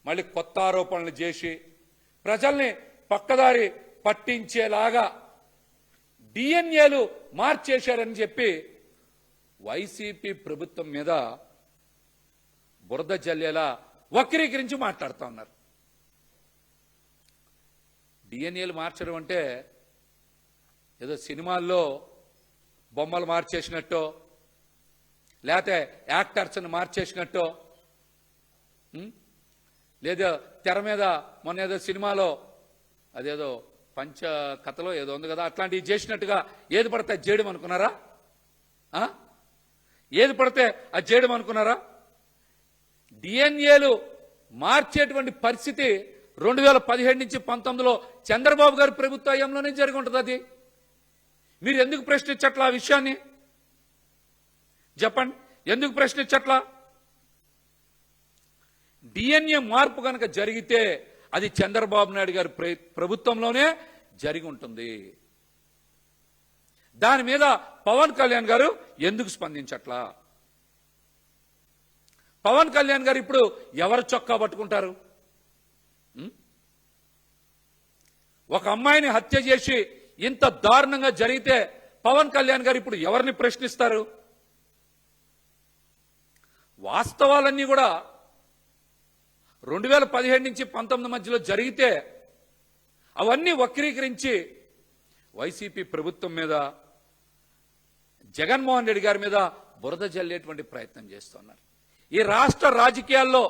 మళ్ళీ కొత్త ఆరోపణలు చేసి ప్రజల్ని పక్కదారి పట్టించేలాగా డిఎన్ఏలు మార్చేశారని చెప్పి వైసీపీ ప్రభుత్వం మీద బురద జల్లేలా వక్రీకరించి మాట్లాడుతూ ఉన్నారు. డిఎన్ఏలు మార్చడం అంటే ఏదో సినిమాల్లో బొమ్మలు మార్చేసినట్టో లేకపోతే యాక్టర్స్ని మార్చేసినట్టో లేదా తెర మీద మొన్న ఏదో సినిమాలో అదేదో పంచ కథలో ఏదో ఉంది కదా అట్లాంటివి చేసినట్టుగా ఏది పడితే అది చేయడం అనుకున్నారా? ఏది పడితే అది చేయడం అనుకున్నారా? డిఎన్ఏలు మార్చేటువంటి పరిస్థితి 2017 నుంచి 19లో చంద్రబాబు గారి ప్రభుత్వ హయాంలోనే జరిగి ఉంటుంది. అది మీరు ఎందుకు ప్రశ్నించట్లా? ఆ విషయాన్ని చెప్పండి, ఎందుకు ప్రశ్నించట్లా? డిఎన్ఏ మార్పు కనుక జరిగితే అది చంద్రబాబు నాయుడు గారి ప్రభుత్వంలోనే జరిగి ఉంటుంది. దాని మీద పవన్ కళ్యాణ్ గారు ఎందుకు స్పందించట్లా? పవన్ కళ్యాణ్ గారు ఇప్పుడు ఎవరు చొక్కా పట్టుకుంటారు? ఒక అమ్మాయిని హత్య చేసి ఇంత దారుణంగా జరిగితే పవన్ కళ్యాణ్ గారు ఇప్పుడు ఎవరిని ప్రశ్నిస్తారు? వాస్తవాలన్నీ కూడా 2017 నుంచి 19 మధ్యలో జరిగితే అవన్నీ వక్రీకరించి వైసీపీ ప్రభుత్వం మీద జగన్మోహన్ రెడ్డి గారి మీద బురద జల్లేటువంటి ప్రయత్నం చేస్తున్నారు. ఈ రాష్ట్ర రాజకీయాల్లో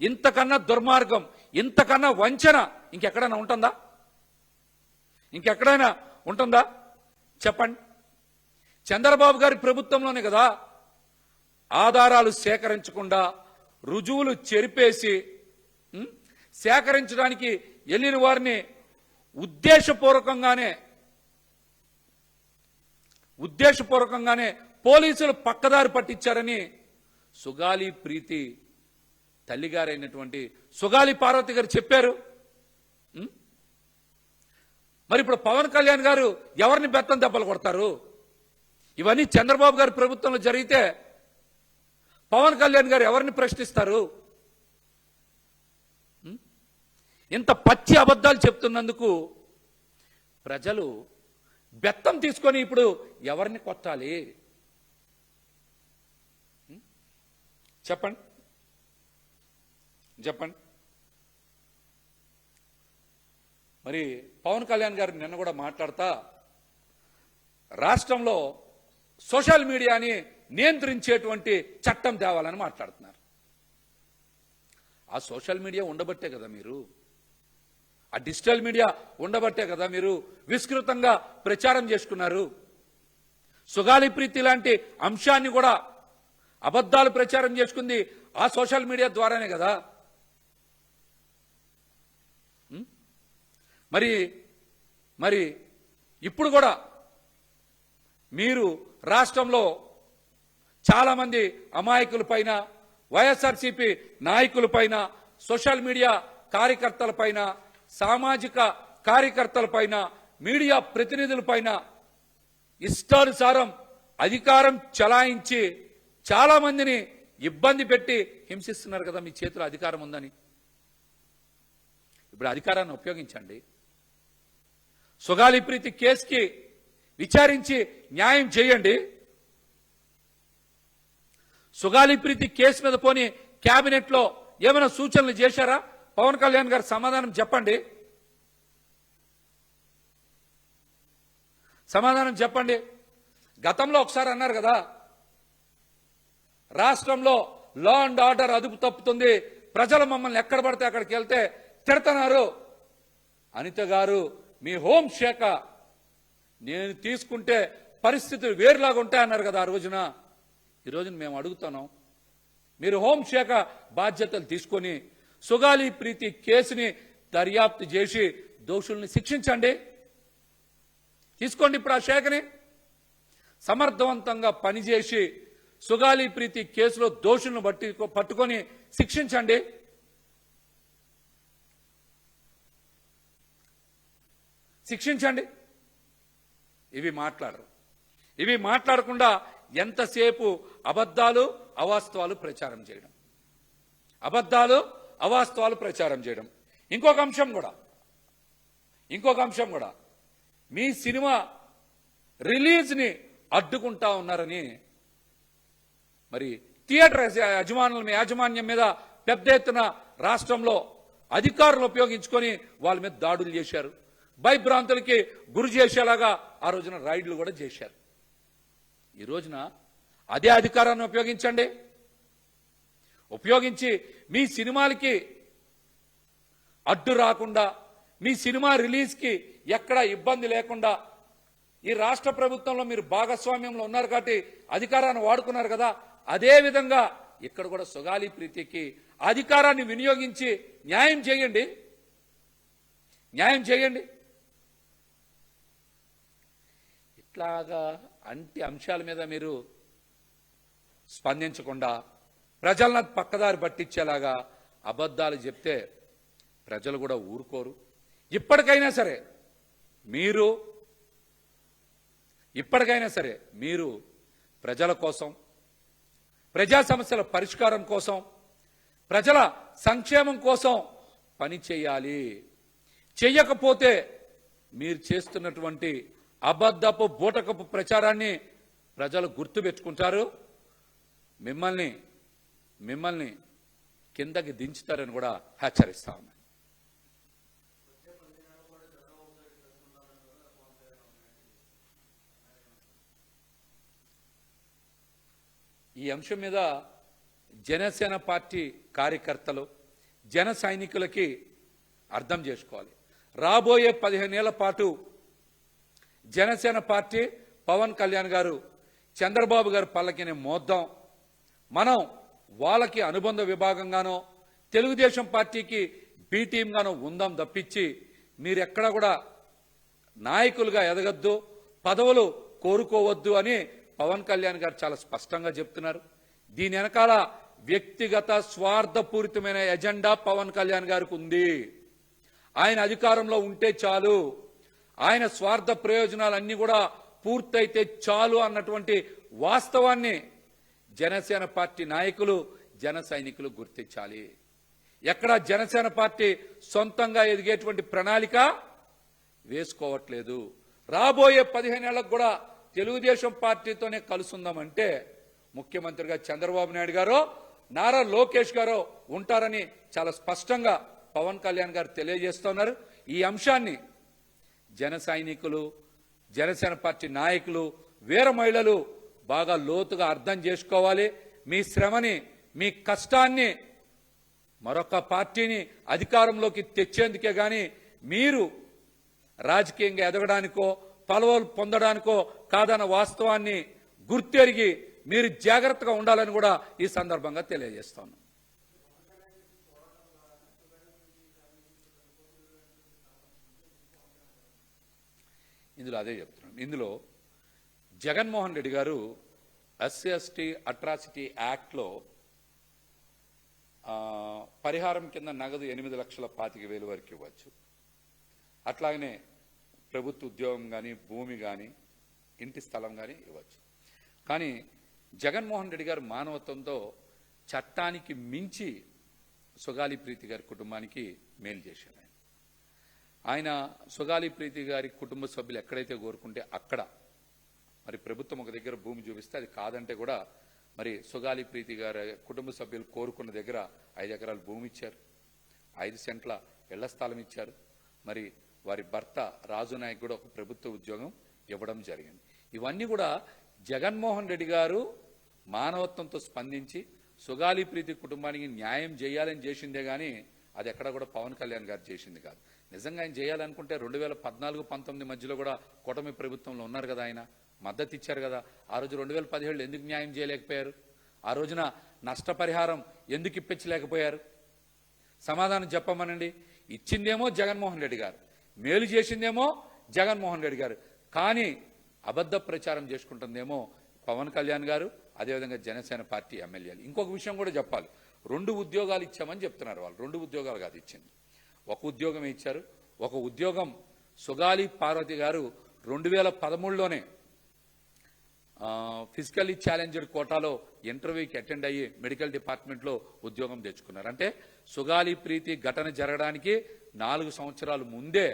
ఇంతకన్నా దుర్మార్గం, ఇంతకన్నా వంచన ఇంకెక్కడైనా ఉంటుందా? ఇంకెక్కడైనా ఉంటుందా? చెప్పండి. చంద్రబాబు గారి ప్రభుత్వంలోనే కదా ఆధారాలు సేకరించకుండా రుజువులు చెరిపేసి సేకరించడానికి వెళ్ళిన వారిని ఉద్దేశపూర్వకంగానే పోలీసులు పక్కదారి పట్టించారని సుగాలి ప్రీతి తల్లిగారైనటువంటి సుగాలి పార్వతి గారు చెప్పారు. మరి ఇప్పుడు పవన్ కళ్యాణ్ గారు ఎవరిని బెత్తం దెబ్బలు కొడతారు? ఇవన్నీ చంద్రబాబు గారి ప్రభుత్వంలో జరిగితే పవన్ కళ్యాణ్ గారు ఎవరిని ప్రశ్నిస్తారు? ఇంత పచ్చి అబద్ధాలు చెప్తున్నందుకు ప్రజలు బెత్తం తీసుకొని ఇప్పుడు ఎవరిని కొట్టాలి? చెప్పండి. మరి పవన్ కళ్యాణ్ గారు నిన్న కూడా మాట్లాడతా రాష్ట్రంలో సోషల్ మీడియాని నియంత్రించేటువంటి చట్టం తేవాలని మాట్లాడుతున్నారు. ఆ సోషల్ మీడియా ఉండబట్టే కదా మీరు, ఆ డిజిటల్ మీడియా ఉండబట్టే కదా మీరు విస్తృతంగా ప్రచారం చేసుకున్నారు. సుగాలి ప్రీతి లాంటి అంశాన్ని కూడా అబద్ధాలు ప్రచారం చేసుకుంది ఆ సోషల్ మీడియా ద్వారానే కదా. మరి ఇప్పుడు కూడా మీరు రాష్ట్రంలో చాలా మంది అమాయకులపైన, వైఎస్ఆర్సీపీ నాయకులపైన, సోషల్ మీడియా కార్యకర్తలపైన, సామాజిక కార్యకర్తలపైన, మీడియా ప్రతినిధులపైన ఇష్టానుసారం అధికారం చలాయించి చాలా మందిని ఇబ్బంది పెట్టి హింసిస్తున్నారు కదా. మీ చేతిలో అధికారం ఉందని ఇప్పుడు అధికారాన్ని ఉపయోగించండి. సుగాలి ప్రీతి కేసుకి విచారించి న్యాయం చేయండి. సుగాలి ప్రీతి కేసు మీద పోని కేబినెట్ లో ఏమైనా సూచనలు చేశారా? పవన్ కళ్యాణ్ గారు సమాధానం చెప్పండి. గతంలో ఒకసారి అన్నారు కదా, రాష్ట్రంలో లా అండ్ ఆర్డర్ అదుపు తప్పుతుంది, ప్రజలు మమ్మల్ని ఎక్కడ పడితే అక్కడికి వెళ్తే తిడుతున్నారు. అనిత గారు మీ హోంశాఖ నేను తీసుకుంటే పరిస్థితులు వేరులాగా ఉంటాయన్నారు కదా ఆ రోజున. ఈ రోజున మేము అడుగుతున్నాం, మీరు హోంశాఖ బాధ్యతలు తీసుకొని సుగాలి ప్రీతి కేసుని దర్యాప్తు చేసి దోషుల్ని శిక్షించండి. తీసుకోండి ఇప్పుడు ఆ శాఖని సమర్థవంతంగా పనిచేసి సుగాలి ప్రీతి కేసులో దోషులను పట్టుకొని శిక్షించండి. ఇవి మాట్లాడకుండా ఎంతసేపు అబద్ధాలు అవాస్తవాలు ప్రచారం చేయడం, అవాస్తవాలు ప్రచారం చేయడం. ఇంకొక అంశం కూడా మీ సినిమా రిలీజ్ని అడ్డుకుంటా ఉన్నారని మరి థియేటర్ యాజమాన్యం మీద పెద్ద ఎత్తున రాష్ట్రంలో అధికారులు ఉపయోగించుకొని వాళ్ళ మీద దాడులు చేశారు. భయభ్రాంతులకి గురి చేసేలాగా ఆ రోజున రైడ్లు కూడా చేశారు. ఈ రోజున అదే అధికారాన్ని ఉపయోగించి మీ సినిమాలకి అడ్డు రాకుండా, మీ సినిమా రిలీజ్కి ఎక్కడ ఇబ్బంది లేకుండా ఈ రాష్ట్ర ప్రభుత్వంలో మీరు భాగస్వామ్యంలో ఉన్నారు కాబట్టి అధికారాన్ని వాడుకున్నారు కదా, అదే విధంగా ఇక్కడ కూడా సుగాలి ప్రీతికి అధికారాన్ని వినియోగించి న్యాయం చేయండి. ఇట్లాగా అంటి అంశాల మీద మీరు స్పందించకుండా ప్రజలను పక్కదారి పట్టించేలాగా అబద్ధాలు చెప్తే ప్రజలు కూడా ఊరుకోరు. ఇప్పటికైనా సరే మీరు ప్రజల కోసం, ప్రజా సమస్యల పరిష్కారం కోసం, ప్రజల సంక్షేమం కోసం పని చేయాలి. చెయ్యకపోతే మీరు చేస్తున్నటువంటి అబద్ధపు బూటకపు ప్రచారాన్ని ప్రజలు గుర్తుపెట్టుకుంటారు, మిమ్మల్ని కిందకి దించుతారని కూడా హెచ్చరిస్తా ఉన్నాను. ఈ అంశం మీద జనసేన పార్టీ కార్యకర్తలు, జన సైనికులకి అర్థం చేసుకోవాలి. రాబోయే 15 ఏళ్ల పాటు జనసేన పార్టీ, పవన్ కళ్యాణ్ గారు, చంద్రబాబు గారు పల్లకిని మోద్దాం. మనం వాళ్ళకి అనుబంధ విభాగంగానో, తెలుగుదేశం పార్టీకి బి టీంగానో ఉందాం తప్పించి మీరెక్కడ కూడా నాయకులుగా ఎదగద్దు, పదవులు కోరుకోవద్దు అని పవన్ కళ్యాణ్ గారు చాలా స్పష్టంగా చెప్తున్నారు. దీని వెనకాల వ్యక్తిగత స్వార్థపూరితమైన ఎజెండా పవన్ కళ్యాణ్ గారికి ఉంది. ఆయన అధికారంలో ఉంటే చాలు, ఆయన స్వార్థ ప్రయోజనాలన్నీ కూడా పూర్తయితే చాలు అన్నటువంటి వాస్తవాన్ని జనసేన పార్టీ నాయకులు, జన సైనికులు గుర్తించాలి. ఎక్కడ జనసేన పార్టీ సొంతంగా ఎదిగేటువంటి ప్రణాళిక వేసుకోవట్లేదు. రాబోయే 15 ఏళ్లకు కూడా తెలుగుదేశం పార్టీతోనే కలుసుందామంటే ముఖ్యమంత్రిగా చంద్రబాబు నాయుడు గారో, నారా లోకేష్ గారో ఉంటారని చాలా స్పష్టంగా పవన్ కళ్యాణ్ గారు తెలియజేస్తున్నారు. ఈ అంశాన్ని జన సైనికులు, జనసేన పార్టీ నాయకులు, వీర మహిళలు బాగా లోతుగా అర్థం చేసుకోవాలి. మీ శ్రమని, మీ కష్టాన్ని మరొక పార్టీని అధికారంలోకి తెచ్చేందుకే గాని మీరు రాజకీయంగా ఎదగడానికో, పదవులు పొందడానికో కాదన్న వాస్తవాన్ని గుర్తెరిగి మీరు జాగ్రత్తగా ఉండాలని కూడా ఈ సందర్భంగా తెలియజేస్తాను. ఇందులో అదే చెప్తున్నాను. ఇందులో జగన్మోహన్ రెడ్డి గారు ఎస్సీ అట్రాసిటీ యాక్ట్లో పరిహారం కింద నగదు 8,25,000 వరకు ఇవ్వచ్చు. అట్లాగనే ప్రభుత్వ ఉద్యోగం కానీ, భూమి కానీ, ఇంటి స్థలం కానీ ఇవ్వచ్చు. కానీ జగన్మోహన్ రెడ్డి గారు మానవత్వంతో చట్టానికి మించి సుగాలి ప్రీతి గారి కుటుంబానికి మేలు చేశారు. ఆయన సుగాలి ప్రీతి గారి కుటుంబ సభ్యులు ఎక్కడైతే కోరుకుంటే అక్కడ మరి ప్రభుత్వం ఒక దగ్గర భూమి చూపిస్తే అది కాదంటే కూడా మరి సుగాలి ప్రీతి గారి కుటుంబ సభ్యులు కోరుకున్న దగ్గర 5 ఎకరాల భూమి ఇచ్చారు, 5 సెంట్ల ఇళ్ల స్థలం ఇచ్చారు. మరి వారి భర్త రాజు నాయక్ కూడా ఒక ప్రభుత్వ ఉద్యోగం ఇవ్వడం జరిగింది. ఇవన్నీ కూడా జగన్మోహన్ రెడ్డి గారు మానవత్వంతో స్పందించి సుగాలి ప్రీతి కుటుంబానికి న్యాయం చేయాలని చేసిందే కానీ అది ఎక్కడ కూడా పవన్ కళ్యాణ్ గారు చేసింది కాదు. నిజంగా ఆయన చేయాలనుకుంటే 2014-19 మధ్యలో కూడా కూటమి ప్రభుత్వంలో ఉన్నారు కదా, ఆయన మద్దతు ఇచ్చారు కదా. ఆ రోజు 2017 ఎందుకు న్యాయం చేయలేకపోయారు? ఆ రోజున నష్టపరిహారం ఎందుకు ఇప్పించలేకపోయారు? సమాధానం చెప్పమనండి. ఇచ్చిందేమో జగన్మోహన్ రెడ్డి గారు, మేలు చేసిందేమో జగన్మోహన్ రెడ్డి గారు, కానీ అబద్ధ ప్రచారం చేసుకుంటుందేమో పవన్ కళ్యాణ్ గారు, అదేవిధంగా జనసేన పార్టీ ఎమ్మెల్యేలు. ఇంకొక విషయం కూడా చెప్పాలి. 2 ఉద్యోగాలు ఇచ్చామని చెప్తున్నారు వాళ్ళు. 2 ఉద్యోగాలు కాదు ఇచ్చింది, ఒక ఉద్యోగమే ఇచ్చారు. ఒక ఉద్యోగం సుగాలి పార్వతి గారు 2013లోనే ఫిజికల్లీ ఛాలెంజ్డ్ కోటాలో ఇంటర్వ్యూకి అటెండ్ అయ్యి మెడికల్ డిపార్ట్మెంట్లో ఉద్యోగం తెచ్చుకున్నారు. అంటే సుగాలి ప్రీతి ఘటన జరగడానికి 4 సంవత్సరాల ముందే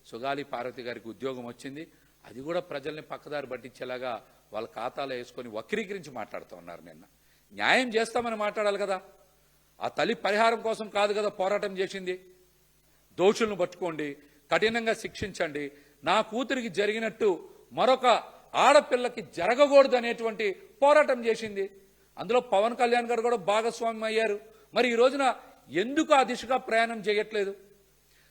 సుగాలి పార్వతి గారికి ఉద్యోగం వచ్చింది. అది కూడా ప్రజల్ని పక్కదారి పట్టించేలాగా వాళ్ళ ఖాతాలో వేసుకొని వక్రీకరించి మాట్లాడుతూ ఉన్నారు. నిన్న న్యాయం చేస్తామని మాట్లాడాలి కదా. ఆ తల్లి పరిహారం కోసం కాదు కదా పోరాటం చేసింది. దోషులను పట్టుకోండి, కఠినంగా శిక్షించండి, నా కూతురికి జరిగినట్టు మరొక ఆడపిల్లకి జరగకూడదు అనేటువంటి పోరాటం చేసింది. అందులో పవన్ కళ్యాణ్ గారు కూడా భాగస్వామ్యం అయ్యారు. మరి ఈ రోజున ఎందుకు ఆ దిశగా ప్రయాణం చేయట్లేదు?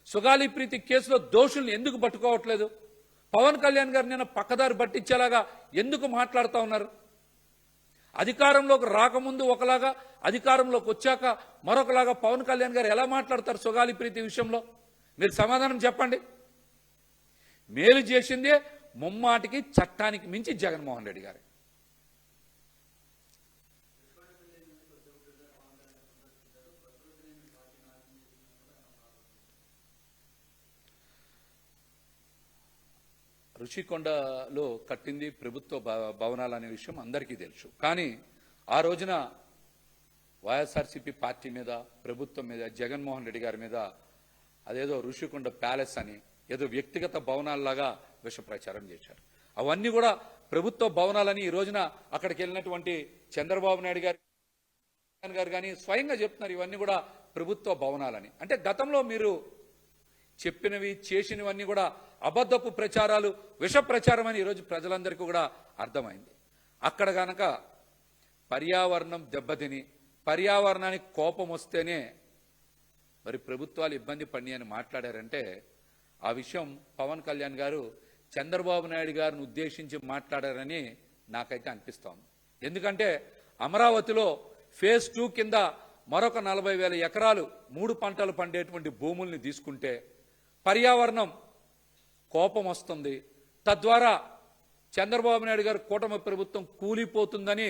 సుగాలి ప్రీతి కేసులో దోషుల్ని ఎందుకు పట్టుకోవట్లేదు? పవన్ కళ్యాణ్ గారు నిన్న పక్కదారి పట్టించేలాగా ఎందుకు మాట్లాడుతూ ఉన్నారు? అధికారంలోకి రాకముందు ఒకలాగా, అధికారంలోకి వచ్చాక మరొకలాగా పవన్ కళ్యాణ్ గారు ఎలా మాట్లాడతారు సుగాలి ప్రీతి విషయంలో? మీరు సమాధానం చెప్పండి. మేలు చేసిందే ముమ్మాటికి చట్టానికి మించి జగన్మోహన్ రెడ్డి గారు. రుషికొండలో కట్టింది ప్రభుత్వ భవనాలు అనే విషయం అందరికీ తెలుసు. కానీ ఆ రోజున వైఎస్ఆర్సీపీ పార్టీ మీద, ప్రభుత్వం మీద, జగన్మోహన్ రెడ్డి గారి మీద అదేదో రుషికొండ ప్యాలెస్ అని ఏదో వ్యక్తిగత భవనాల్లాగా విష ప్రచారం చేశారు. అవన్నీ కూడా ప్రభుత్వ భవనాలని ఈ రోజున అక్కడికి వెళ్ళినటువంటి చంద్రబాబు నాయుడు గారు కానీ స్వయంగా చెప్తున్నారు ఇవన్నీ కూడా ప్రభుత్వ భవనాలని. అంటే గతంలో మీరు చెప్పినవి చేసినవన్నీ కూడా అబద్ధపు ప్రచారాలు, విష ప్రచారం అని ఈరోజు ప్రజలందరికీ కూడా అర్థమైంది. అక్కడ గనక పర్యావరణం దెబ్బతిని పర్యావరణానికి కోపం వస్తేనే మరి ప్రభుత్వాలు ఇబ్బంది పడి అని మాట్లాడారంటే ఆ విషయం పవన్ కళ్యాణ్ గారు చంద్రబాబు నాయుడు గారిని ఉద్దేశించి మాట్లాడారని నాకైతే అనిపిస్తోంది. ఎందుకంటే అమరావతిలో ఫేజ్ 2 కింద మరొక 40,000 ఎకరాలు 3 పంటలు పండేటువంటి భూముల్ని తీసుకుంటే పర్యావరణం కోపం వస్తుంది, తద్వారా చంద్రబాబు నాయుడు గారు కూటమి ప్రభుత్వం కూలిపోతుందని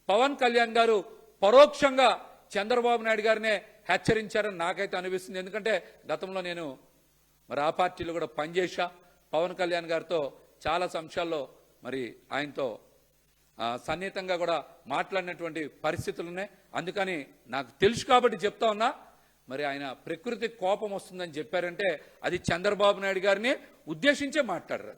పవన్ కళ్యాణ్ గారు పరోక్షంగా చంద్రబాబు నాయుడు గారినే హెచ్చరించారని నాకైతే అనిపిస్తుంది. ఎందుకంటే గతంలో నేను మరి ఆ పార్టీలో కూడా పనిచేశా. పవన్ కళ్యాణ్ గారితో చాలా అంశాల్లో మరి ఆయనతో సన్నిహితంగా కూడా మాట్లాడినటువంటి పరిస్థితులు ఉన్నాయి. అందుకని నాకు తెలుసు కాబట్టి చెప్తా ఉన్నా. మరి ఆయన ప్రకృతి కోపం వస్తుందని చెప్పారంటే అది చంద్రబాబు నాయుడు గారిని ఉద్దేశించే మాట్లాడరు.